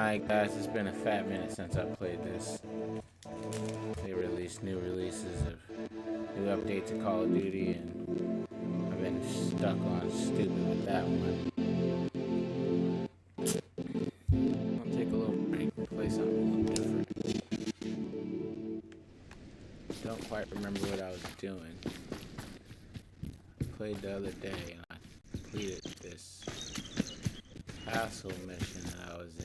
Alright guys, it's been a fat minute since I played this. They released new releases of new updates to Call of Duty, and I've been stuck on stupid with that one. I'll take a little break and play something a little different. Don't quite remember what I was doing. I played the other day and I completed this castle mission that I was in.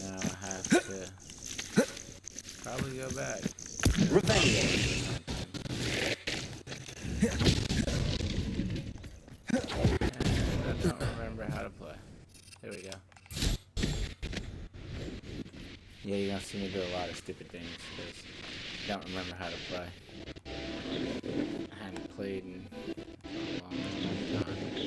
Now I have to probably go back. Revenge. And I don't remember how to play. There we go. Yeah, you're gonna see me do a lot of stupid things because I don't remember how to play. I hadn't played in a long time.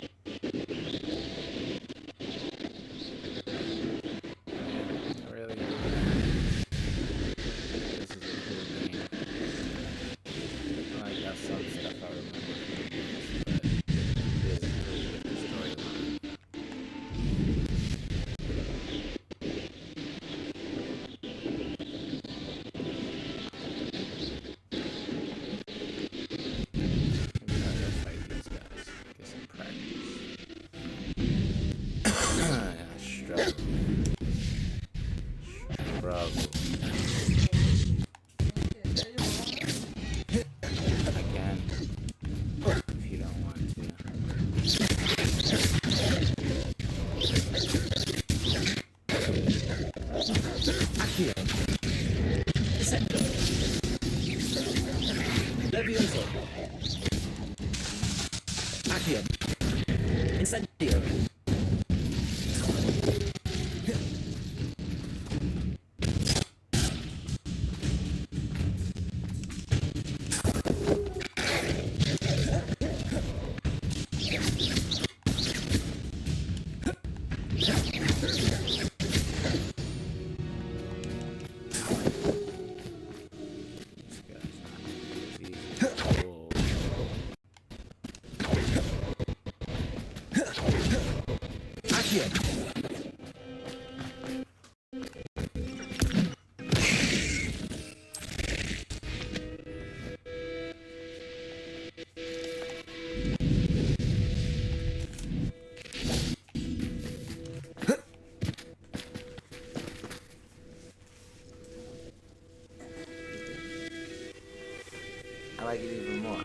I like it even more.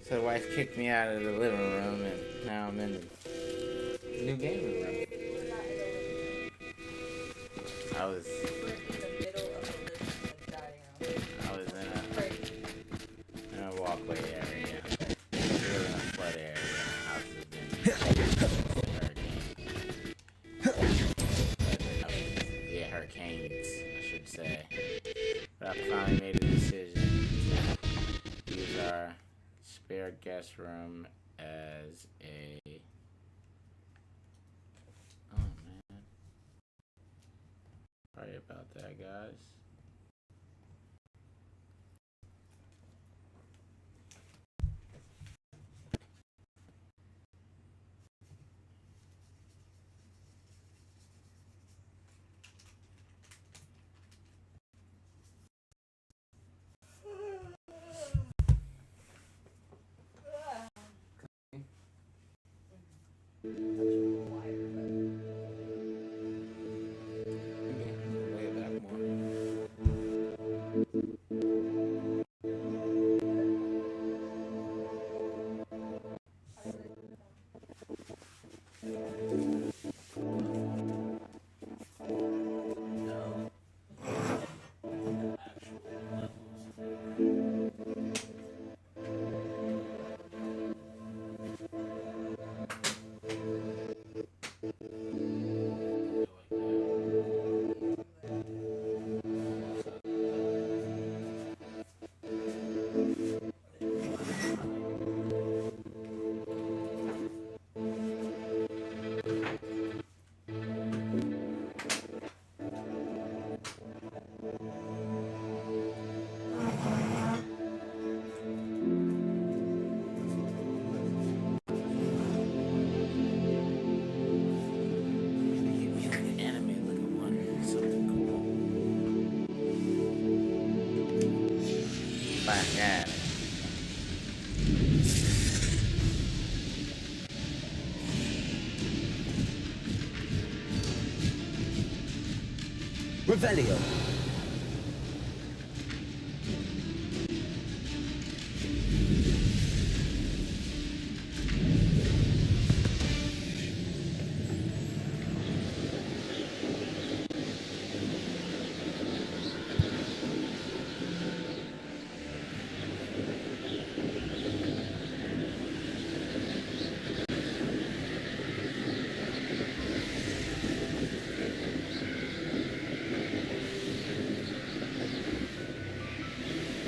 So the wife kicked me out of the living room, and now I'm in the new gaming room. I was in a walkway area. We were in a flood area. My house has been hurricanes, I should say. But I finally made a decision to use our spare guest room as a... Oh man. Sorry about that, guys. Way back more. back at it. Revelio.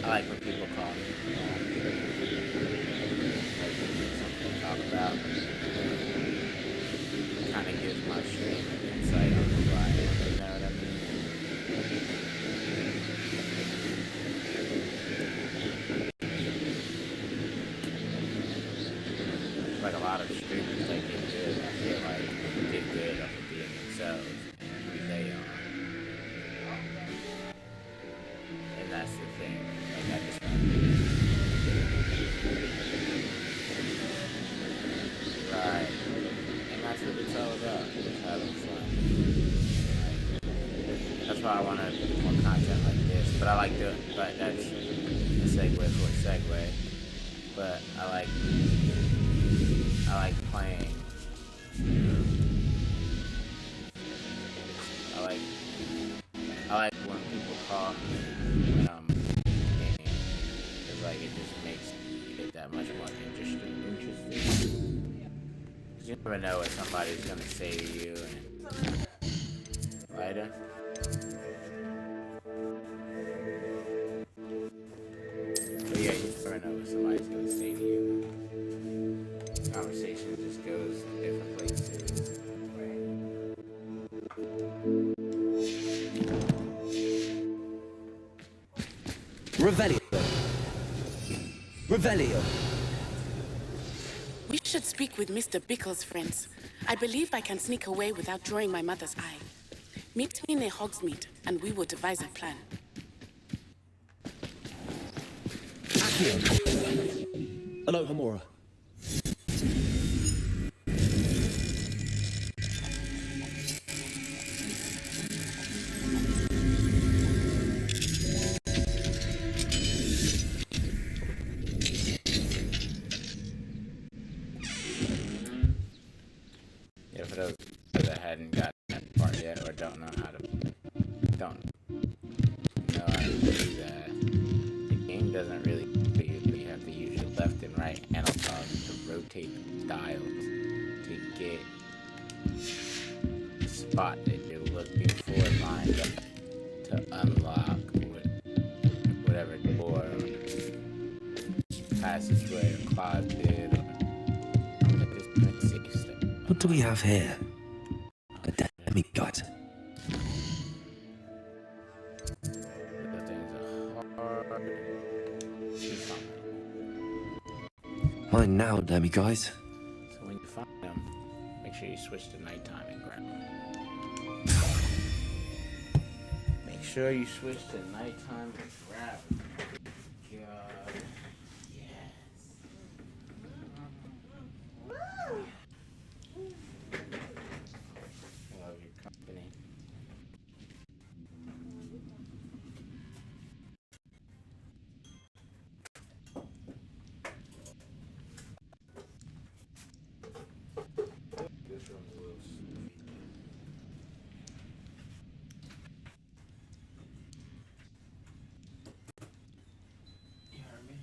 I like when people call me. Something to talk about. Kind of gives my stream an insight on who I am. You know what I mean? Like a lot of streamers, they get good. I feel like get good off of being themselves and who they are. And that's the thing. Like I just want to be right. And that's what it's all about. Just having fun. Like, that's why I want to do more content like this. But I like doing. But that's a segue for a segue. But I like playing. I like when people call me when I'm gaming. It's like it just makes it that much more interesting. Cause you never know what somebody's gonna say to you. And later. But yeah, you never know what somebody's gonna say to you. Conversation just goes different places. Revelio. Revelio. We should speak with Mr. Bickle's friends. I believe I can sneak away without drawing my mother's eye. Meet me near Hogsmeade, and we will devise a plan. Accio. Aloha Mora. Yeah, for those that hadn't gotten that part yet or don't know how to do that, the game doesn't really do you. You have to use your left and right analog to rotate the dials to get the spot that you're looking for lined up to unlock whatever door, passageway, or closet, or just safe step. What do we have here? A demigod. Those things are hard to find. Mine now, demigods. So when you find them, make sure you switch to nighttime and grab them. Make sure you switch to nighttime and grab them. God. Yes. I love your company. This room's a little sleepy. You heard me?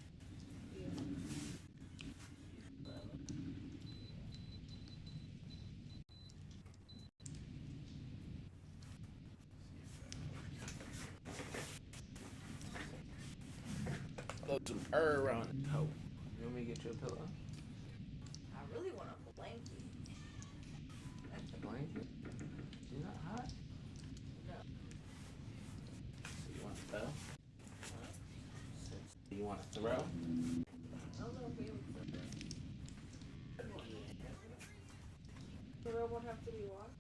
Look, some around the toe. You want me to get you a pillow? I really want a blanket. A blanket? You not hot? No. So you want to throw? So you want to throw? I don't know if we would put this. The robot have to be washed?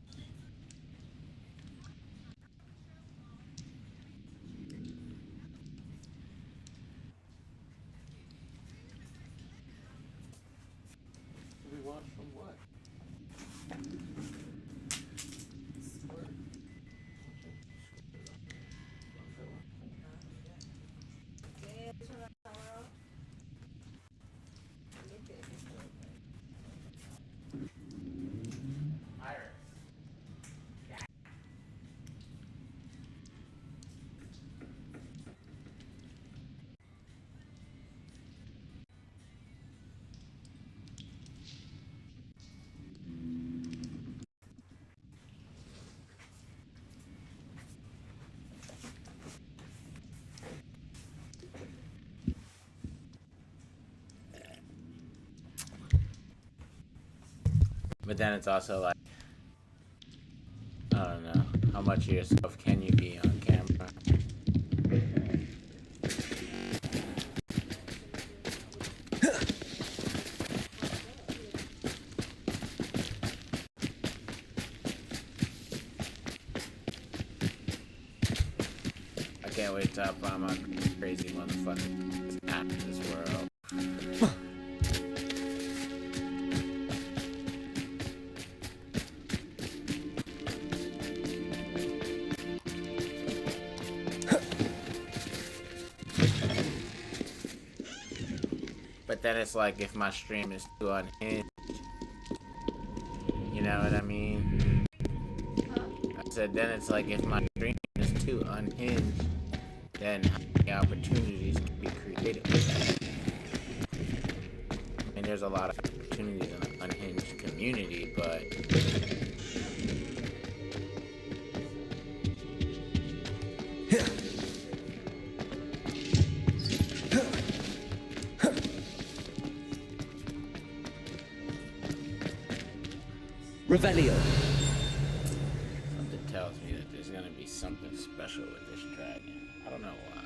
But then it's also like, I don't know, how much of yourself can you be on camera? I can't wait to find my crazy motherfucker out of this world. But then it's like if my stream is too unhinged, you know what I mean? I said then it's like if my stream is too unhinged, then how many opportunities can be created with that? And there's a lot of opportunities in an unhinged community, but Revelio. something tells me that there's gonna be something special with this dragon. I don't know why.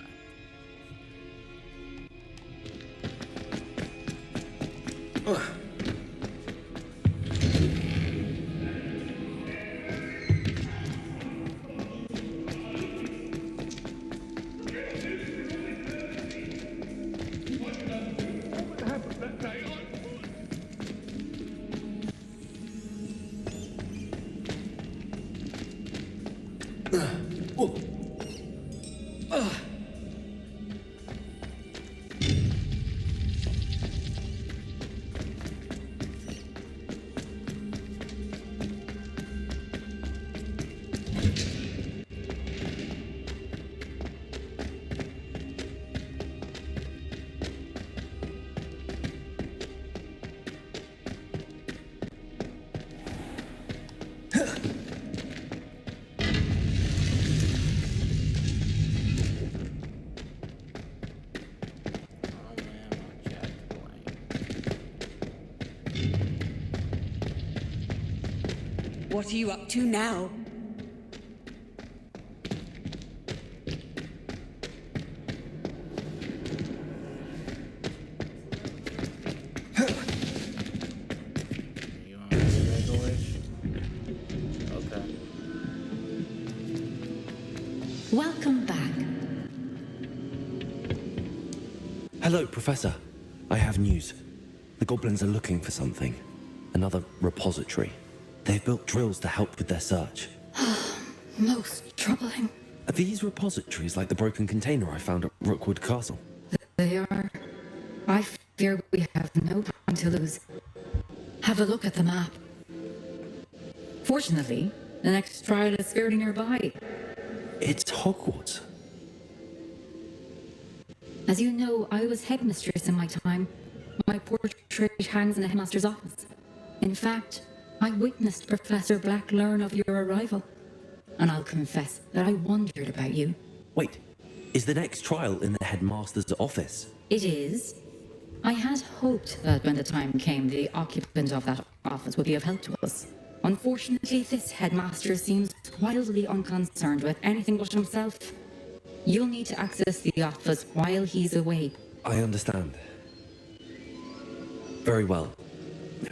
Oh man, my chat's blank. What are you up to now? You want me to make a wish? Okay. Welcome back. Hello, Professor. I have news. The goblins are looking for something. Another repository. They've built drills to help with their search. Most troubling. Are these repositories like the broken container I found at Rookwood Castle? They are. I fear we have no time to lose. Have a look at the map. Fortunately, the next trial is fairly nearby. It's Hogwarts. As you know, I was headmistress in my time. My portrait hangs in the headmaster's office. In fact, I witnessed Professor Black learn of your arrival. And I'll confess that I wondered about you. Wait, is the next trial in the headmaster's office? It is. I had hoped that when the time came, the occupant of that office would be of help to us. Unfortunately, this headmaster seems wildly unconcerned with anything but himself. You'll need to access the office while he's away. I understand. Very well.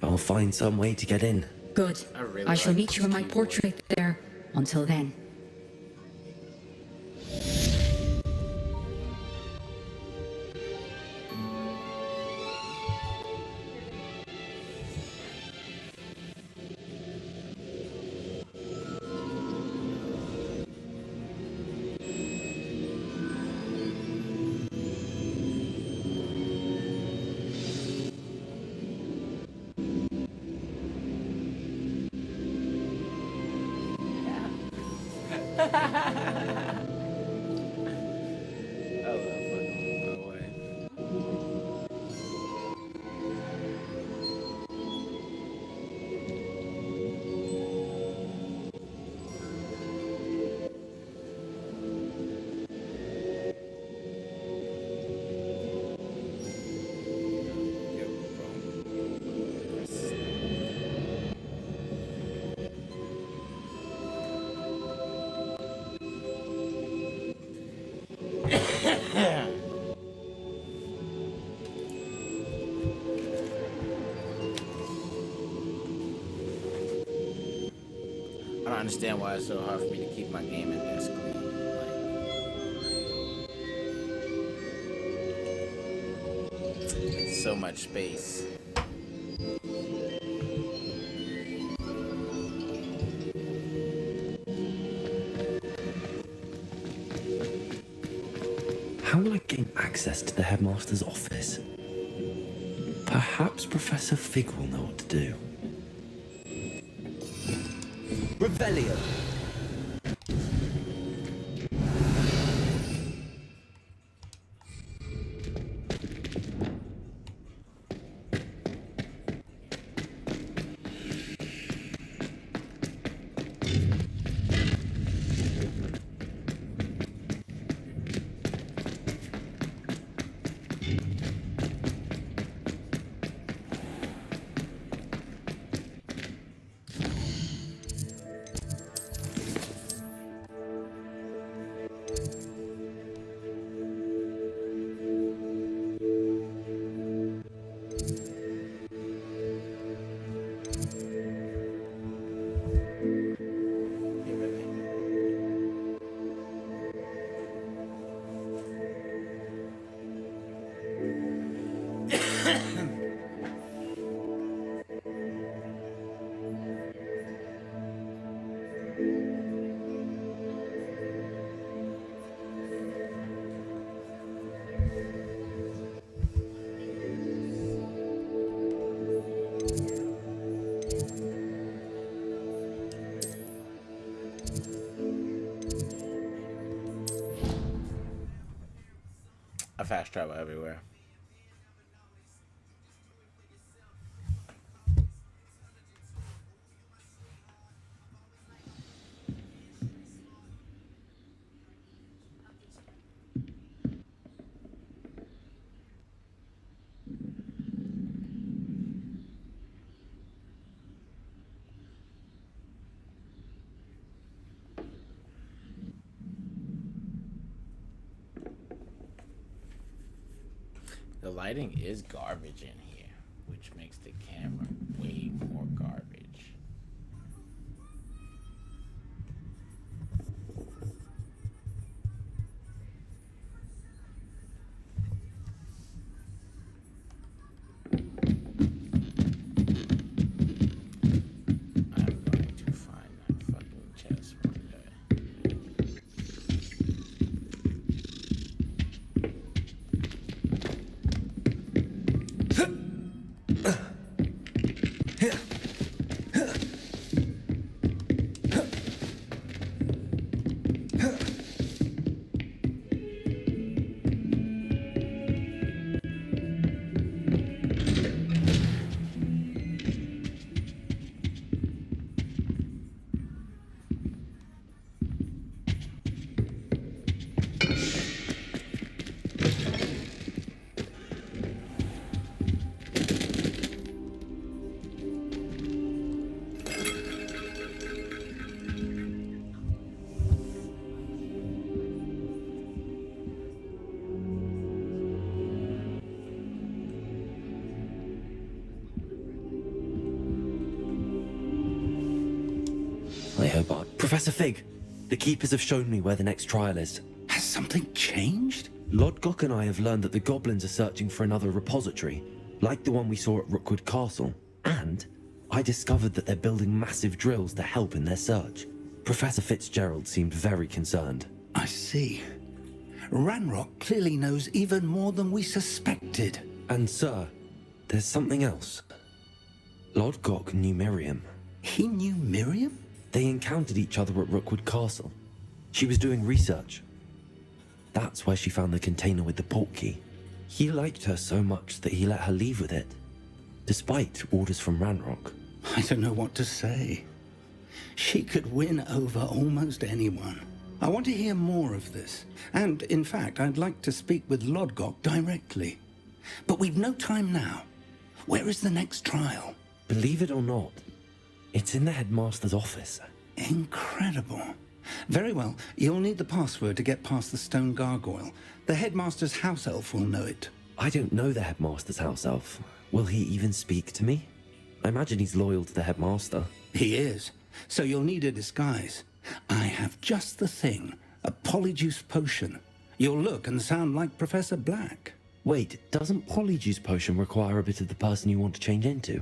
I'll find some way to get in. Good. I really I shall like meet you in my keyboard. portrait there. Until then. I love fucking with my wife. I understand why it's so hard for me to keep my gaming desk clean. Like, it's so much space. How will I gain access to the headmaster's office? Perhaps Professor Fig will know what to do. Revelio! I fast travel everywhere. The lighting is garbage in here, which makes the camera way more garbage. I'm going to find that fucking chest one day. I hope I... Professor Fig, the Keepers have shown me where the next trial is. Has something changed? Lodgok and I have learned that the goblins are searching for another repository, like the one we saw at Rookwood Castle. And I discovered that they're building massive drills to help in their search. Professor Fitzgerald seemed very concerned. I see. Ranrock clearly knows even more than we suspected. And sir, there's something else. Lodgok knew Miriam. He knew Miriam? They encountered each other at Rookwood Castle. She was doing research. That's where she found the container with the port key. He liked her so much that he let her leave with it, despite orders from Ranrock. I don't know what to say. She could win over almost anyone. I want to hear more of this. And, in fact, I'd like to speak with Lodgok directly. But we've no time now. Where is the next trial? Believe it or not, it's in the headmaster's office. Incredible. Very well. You'll need the password to get past the stone gargoyle. The headmaster's house elf will know it. I don't know the headmaster's house elf. Will he even speak to me? I imagine he's loyal to the headmaster. He is. So you'll need a disguise. I have just the thing. A polyjuice potion. You'll look and sound like Professor Black. Wait, doesn't Polyjuice Potion require a bit of the person you want to change into?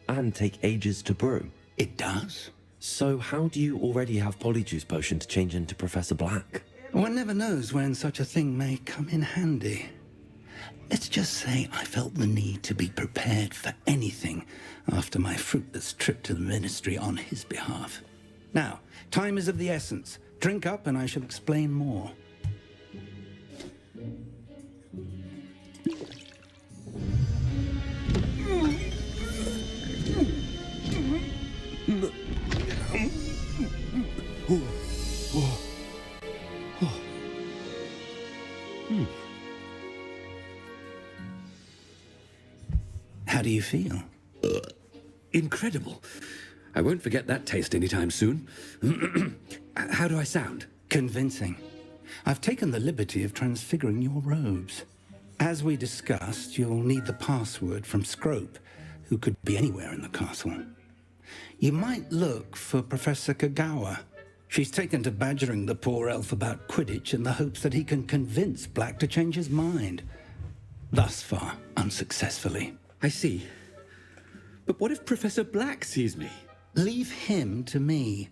And take ages to brew? It does. So how do you already have Polyjuice Potion to change into Professor Black? One never knows when such a thing may come in handy. Let's just say I felt the need to be prepared for anything after my fruitless trip to the Ministry on his behalf. Now, time is of the essence. Drink up and I shall explain more. How do you feel? Incredible. I won't forget that taste anytime soon. How do I sound? Convincing. I've taken the liberty of transfiguring your robes. As we discussed, you'll need the password from Scrope, who could be anywhere in the castle. You might look for Professor Kagawa. She's taken to badgering the poor elf about Quidditch in the hopes that he can convince Black to change his mind. Thus far, unsuccessfully. I see. But what if Professor Black sees me? Leave him to me.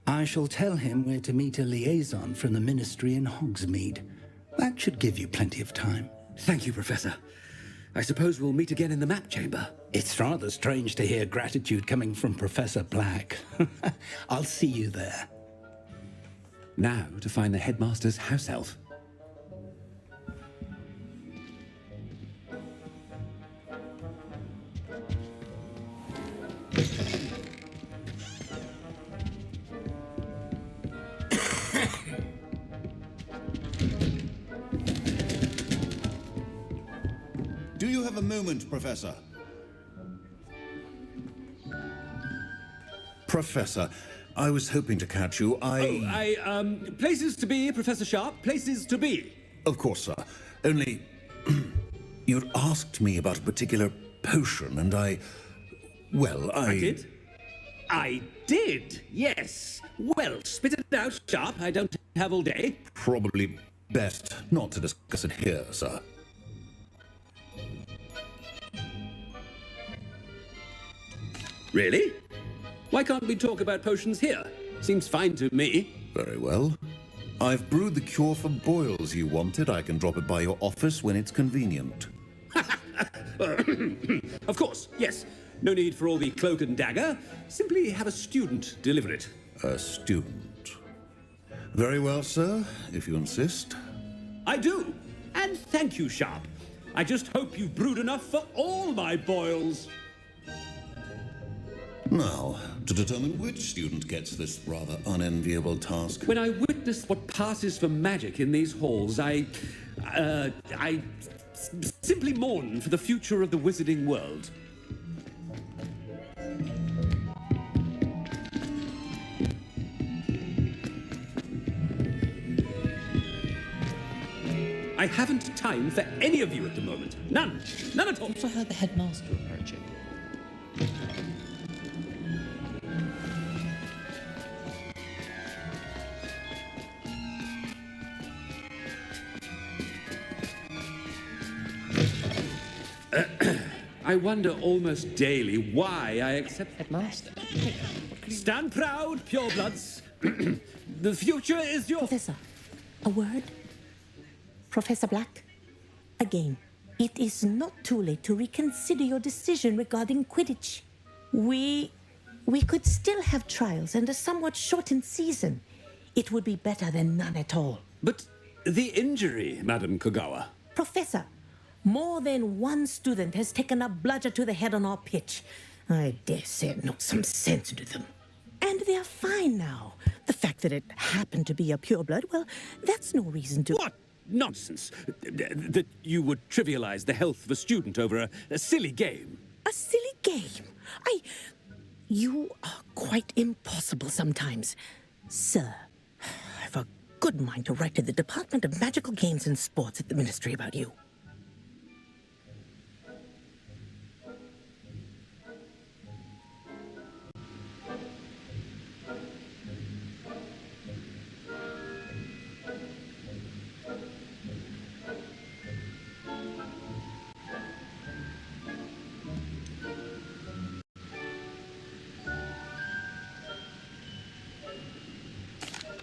I shall tell him where to meet a liaison from the Ministry in Hogsmeade. That should give you plenty of time. Thank you, Professor. I suppose we'll meet again in the map chamber. It's rather strange to hear gratitude coming from Professor Black. I'll see you there. Now to find the headmaster's house elf. Do you have a moment, Professor? Professor, I was hoping to catch you. Places to be, Professor Sharp, places to be. Of course, sir. Only, you'd asked me about a particular potion, and I did? I did, yes. Well, spit it out, Sharp. I don't have all day. Probably best not to discuss it here, sir. Really? Why can't we talk about potions here? Seems fine to me. Very well. I've brewed the cure for boils you wanted. I can drop it by your office when it's convenient. Of course, yes. No need for all the cloak and dagger. Simply have a student deliver it. A student. Very well, sir, if you insist. I do. And thank you, Sharp. I just hope you've brewed enough for all my boils. Now, to determine which student gets this rather unenviable task. When I witness what passes for magic in these halls, I simply mourn for the future of the wizarding world. I haven't time for any of you at the moment. None. None at all. Also heard the headmaster approaching. I wonder almost daily why I accept... Headmaster? Stand proud, purebloods. The future is yours. Professor, a word? Professor Black, again, it is not too late to reconsider your decision regarding Quidditch. We could still have trials and a somewhat shortened season. It would be better than none at all. But the injury, Madam Kagawa. Professor, more than one student has taken a bludger to the head on our pitch. I dare say it knocked some sense into them. And they're fine now. The fact that it happened to be a pureblood, well, that's no reason to... What nonsense! That you would trivialize the health of a student over a silly game. A silly game? You are quite impossible sometimes. Sir, I've a good mind to write to the Department of Magical Games and Sports at the Ministry about you.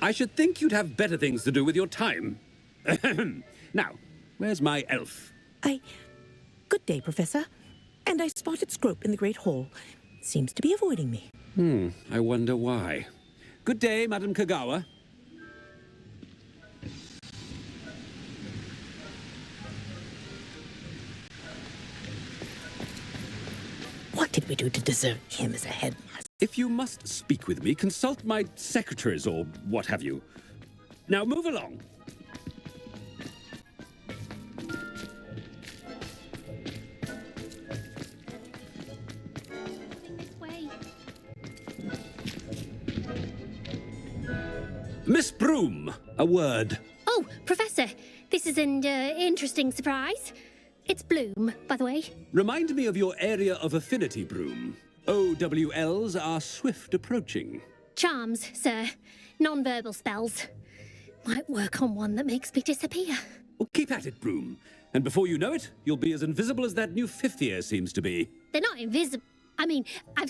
I should think you'd have better things to do with your time. Now, where's my elf? Good day, Professor. And I spotted Scrope in the Great Hall. Seems to be avoiding me. I wonder why. Good day, Madam Kagawa. What did we do to deserve him as a headmaster? If you must speak with me, consult my secretaries or what have you. Now move along. Miss Broom, a word. Oh, Professor, this is an interesting surprise. It's Bloom, by the way. Remind me of your area of affinity, Broom. OWLs are swift approaching. Charms, sir. Non-verbal spells. Might work on one that makes me disappear. Well, keep at it, Broom. And before you know it, you'll be as invisible as that new fifth year seems to be. They're not invisible. I mean, I've seen